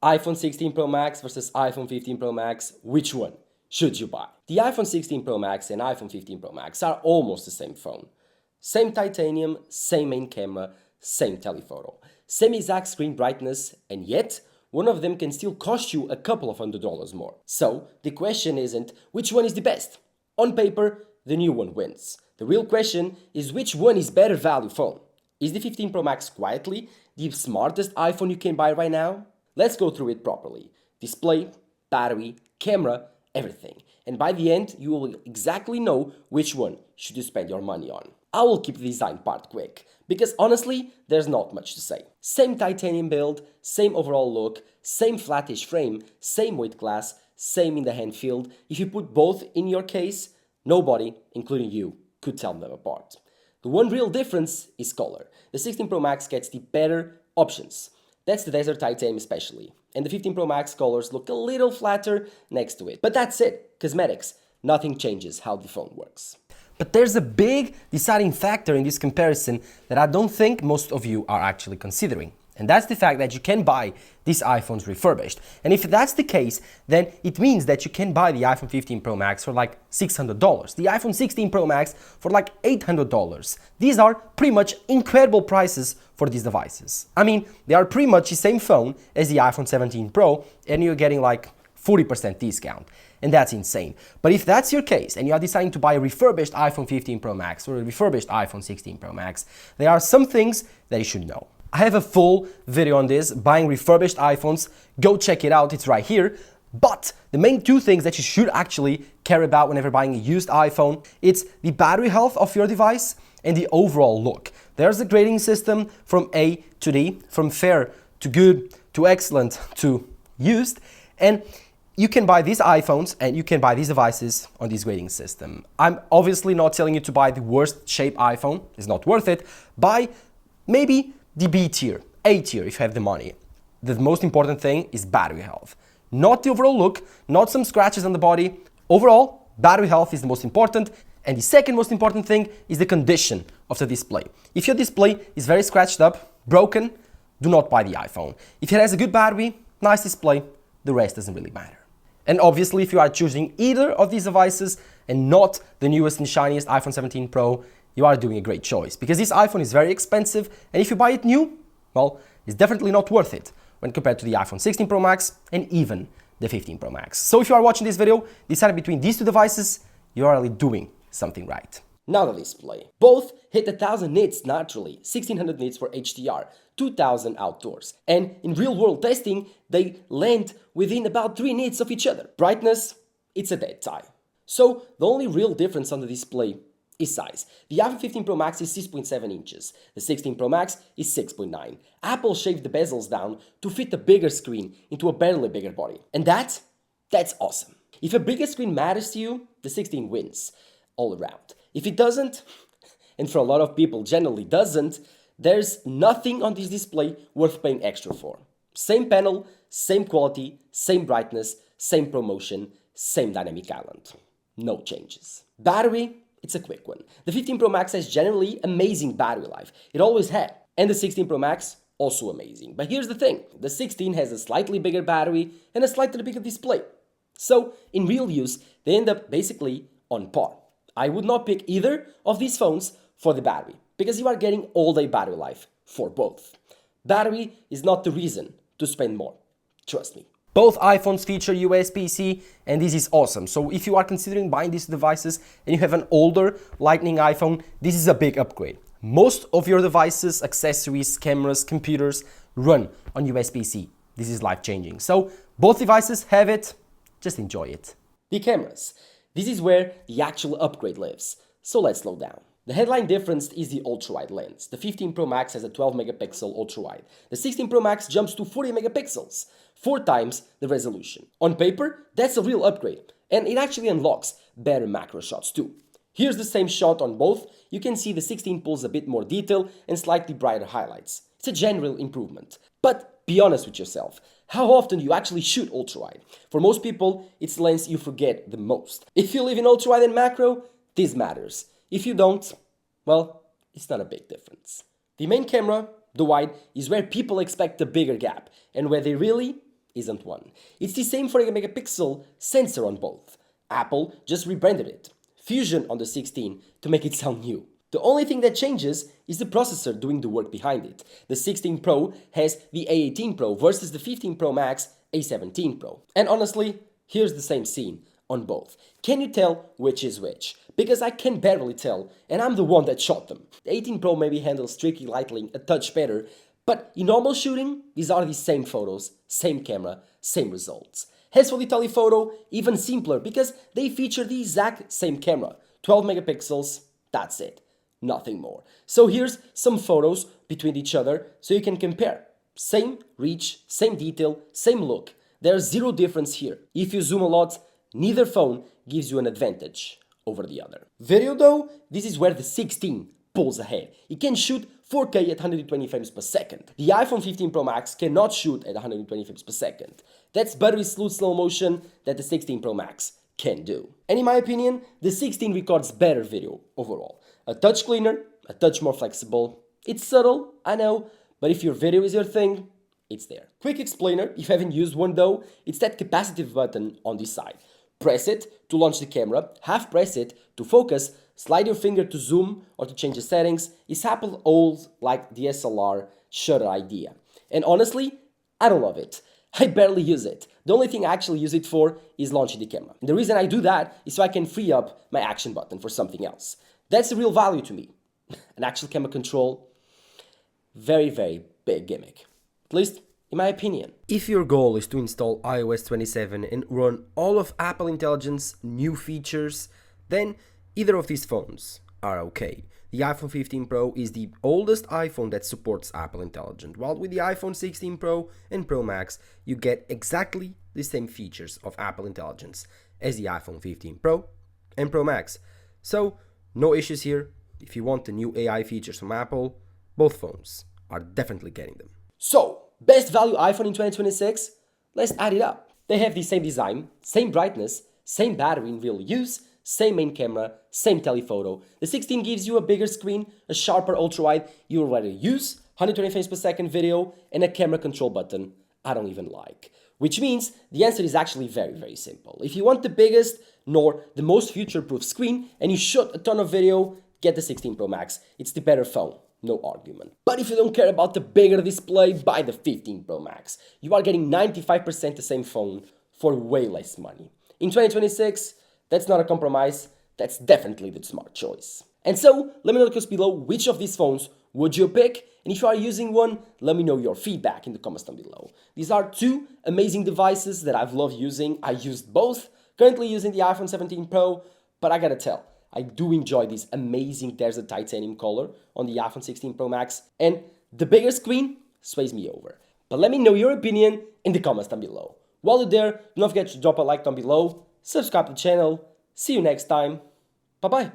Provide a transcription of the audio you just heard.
iPhone 16 Pro Max versus iPhone 15 Pro Max, which one should you buy? The iPhone 16 Pro Max and iPhone 15 Pro Max are almost the same phone. Same titanium, same main camera, same telephoto, same exact screen brightness, and yet one of them can still cost you a couple of $100 more. So the question isn't which one is the best. On paper, the new one wins. The real question is which one is better value phone. Is the 15 Pro Max quietly the smartest iPhone you can buy right now? Let's go through it properly. Display, battery, camera, everything. And by the end, you will exactly know which one should you spend your money on. I will keep the design part quick, because honestly, there's not much to say. Same titanium build, same overall look, same flattish frame, same weight class, same in the hand field. If you put both in your case, nobody, including you, could tell them apart. The one real difference is color. The 16 Pro Max gets the better options. That's the desert titanium especially. And the 15 Pro Max colors look a little flatter next to it. But that's it. Cosmetics. Nothing changes how the phone works. But there's a big deciding factor in this comparison that I don't think most of you are actually considering. And that's the fact that you can buy these iPhones refurbished. And if that's the case, then it means that you can buy the iPhone 15 Pro Max for like $600, the iPhone 16 Pro Max for like $800. These are pretty much incredible prices for these devices. I mean, they are pretty much the same phone as the iPhone 17 Pro, and you're getting like 40% discount. And that's insane. But if that's your case and you are deciding to buy a refurbished iPhone 15 Pro Max or a refurbished iPhone 16 Pro Max, there are some things that you should know. I have a full video on this, buying refurbished iPhones. Go check it out, it's right here. But the main two things that you should actually care about whenever buying a used iPhone, it's the battery health of your device and the overall look. There's a grading system from A to D, from fair to good to excellent to used, and you can buy these iPhones and you can buy these devices on this grading system. I'm obviously not telling you to buy the worst shape iPhone, it's not worth it. Buy maybe the B tier, A tier if you have the money. The most important thing is battery health. Not the overall look, not some scratches on the body. Overall, battery health is the most important. And the second most important thing is the condition of the display. If your display is very scratched up, broken, do not buy the iPhone. If it has a good battery, nice display, the rest doesn't really matter. And obviously, if you are choosing either of these devices and not the newest and shiniest iPhone 17 Pro, you are doing a great choice, because this iPhone is very expensive, and if you buy it new, well, it's definitely not worth it when compared to the iPhone 16 Pro Max and even the 15 Pro Max. So if you are watching this video, deciding between these two devices, you are really doing something right. Now the display. Both hit 1000 nits naturally, 1600 nits for HDR, 2000 outdoors. And in real-world testing, they land within about 3 nits of each other. Brightness, it's a dead tie. So the only real difference on the display is size. The iPhone 15 Pro Max is 6.7 inches. The 16 Pro Max is 6.9. Apple shaved the bezels down to fit a bigger screen into a barely bigger body. And that's awesome. If a bigger screen matters to you, the 16 wins all around. If it doesn't, and for a lot of people generally doesn't, there's nothing on this display worth paying extra for. Same panel, same quality, same brightness, same promotion, same dynamic island. No changes. Battery, it's a quick one. The 15 Pro Max has generally amazing battery life. It always had. And the 16 Pro Max, also amazing. But here's the thing. The 16 has a slightly bigger battery and a slightly bigger display. So, in real use, they end up basically on par. I would not pick either of these phones for the battery, because you are getting all-day battery life for both. Battery is not the reason to spend more. Trust me. Both iPhones feature USB-C, and this is awesome. So if you are considering buying these devices and you have an older Lightning iPhone, this is a big upgrade. Most of your devices, accessories, cameras, computers run on USB-C. This is life-changing. So both devices have it, just enjoy it. The cameras. This is where the actual upgrade lives. So let's slow down. The headline difference is the ultra-wide lens. The 15 Pro Max has a 12 megapixel ultra-wide. The 16 Pro Max jumps to 40 megapixels, 4 times the resolution. On paper, that's a real upgrade, and it actually unlocks better macro shots too. Here's the same shot on both. You can see the 16 pulls a bit more detail and slightly brighter highlights. It's a general improvement. But be honest with yourself. How often do you actually shoot ultra-wide? For most people, it's the lens you forget the most. If you live in ultra-wide and macro, this matters. If you don't, well, it's not a big difference. The main camera, the wide, is where people expect a bigger gap, and where they really isn't one. It's the same 40 megapixel sensor on both. Apple just rebranded it, Fusion on the 16, to make it sound new. The only thing that changes is the processor doing the work behind it. The 16 Pro has the A18 Pro versus the 15 Pro Max A17 Pro. And honestly, here's the same scene on both. Can you tell which is which? Because I can barely tell, and I'm the one that shot them. The 18 Pro maybe handles tricky lighting a touch better, but in normal shooting, these are the same photos, same camera, same results. As for the telephoto, even simpler because they feature the exact same camera, 12 megapixels, that's it, nothing more. So here's some photos between each other so you can compare. Same reach, same detail, same look. There's zero difference here. If you zoom a lot, neither phone gives you an advantage over the other. Video though, this is where the 16 pulls ahead. It can shoot 4K at 120 frames per second. The iPhone 15 Pro Max cannot shoot at 120 frames per second. That's buttery smooth slow motion that the 16 Pro Max can do. And in my opinion, the 16 records better video overall. A touch cleaner, a touch more flexible. It's subtle, I know, but if your video is your thing, it's there. Quick explainer, if you haven't used one though, it's that capacitive button on this side. Press it to launch the camera, half press it to focus, slide your finger to zoom or to change the settings. It's Apple old like DSLR shutter idea. And honestly, I don't love it. I barely use it. The only thing I actually use it for is launching the camera. And the reason I do that is so I can free up my action button for something else. That's the real value to me. An actual camera control, very, very big gimmick. At least in my opinion. If your goal is to install iOS 27 and run all of Apple Intelligence's new features, then either of these phones are okay. The iPhone 15 Pro is the oldest iPhone that supports Apple Intelligence, while with the iPhone 16 Pro and Pro Max, you get exactly the same features of Apple Intelligence as the iPhone 15 Pro and Pro Max. So, no issues here. If you want the new AI features from Apple, both phones are definitely getting them. So, best value iPhone in 2026? Let's add it up. They have the same design, same brightness, same battery in real use, same main camera, same telephoto. The 16 gives you a bigger screen, a sharper ultra-wide you already use, 120 frames per second video, and a camera control button I don't even like. Which means the answer is actually very, very simple. If you want the biggest nor the most future-proof screen and you shoot a ton of video, get the 16 Pro Max. It's the better phone. No argument. But if you don't care about the bigger display, buy the 15 Pro Max. You are getting 95% the same phone for way less money. In 2026, that's not a compromise, that's definitely the smart choice. And so, let me know in the comments below which of these phones would you pick, and if you are using one, let me know your feedback in the comments down below. These are two amazing devices that I've loved using. I used both, currently using the iPhone 17 Pro, but I gotta tell, I do enjoy this amazing desert titanium color on the iPhone 16 Pro Max, and the bigger screen sways me over. But let me know your opinion in the comments down below. While you're there, don't forget to drop a like down below, subscribe to the channel. See you next time. Bye bye.